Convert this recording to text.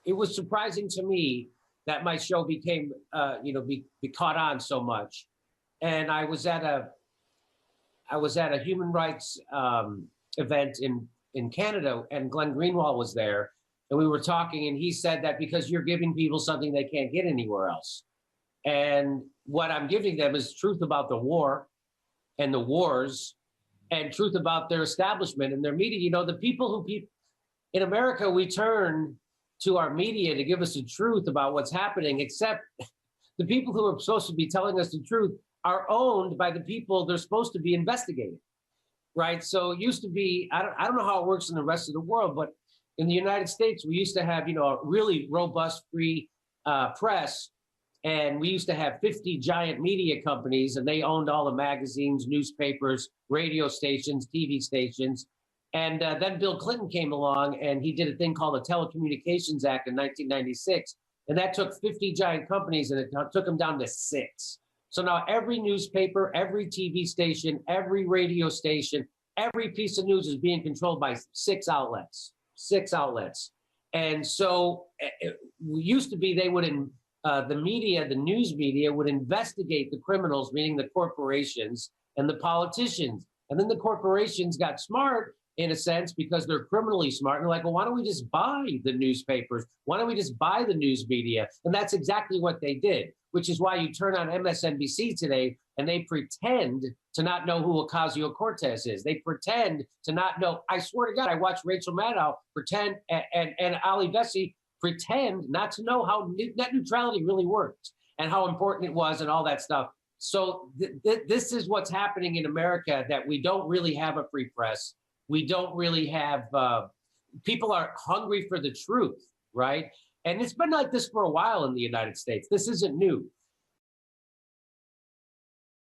it was surprising to me that my show became, be caught on so much. And I was at a human rights event in Canada, and Glenn Greenwald was there, and we were talking, and he said that because you're giving people something they can't get anywhere else. And what I'm giving them is truth about the war and the wars, and truth about their establishment and their media. You know, the people in America, we turn to our media to give us the truth about what's happening, except the people who are supposed to be telling us the truth are owned by the people they're supposed to be investigating, right? So it used to be, I don't know how it works in the rest of the world, but in the United States, we used to have, a really robust free press. And we used to have 50 giant media companies, and they owned all the magazines, newspapers, radio stations, TV stations. And then Bill Clinton came along, and he did a thing called the Telecommunications Act in 1996. And that took 50 giant companies, and it took them down to 6. So now every newspaper, every TV station, every radio station, every piece of news is being controlled by 6 outlets. 6 outlets. And so it used to be they would, the media, the news media would investigate the criminals, meaning the corporations and the politicians. And then the corporations got smart, in a sense, because they're criminally smart. And they're like, well, why don't we just buy the newspapers? Why don't we just buy the news media? And that's exactly what they did, which is why you turn on MSNBC today and they pretend to not know who Ocasio-Cortez is. They pretend to not know. I swear to God, I watched Rachel Maddow pretend and Ali Vesey pretend not to know how net neutrality really worked and how important it was and all that stuff. So this is what's happening in America, that we don't really have a free press. We don't really have, people are hungry for the truth, right? And it's been like this for a while in the United States. This isn't new.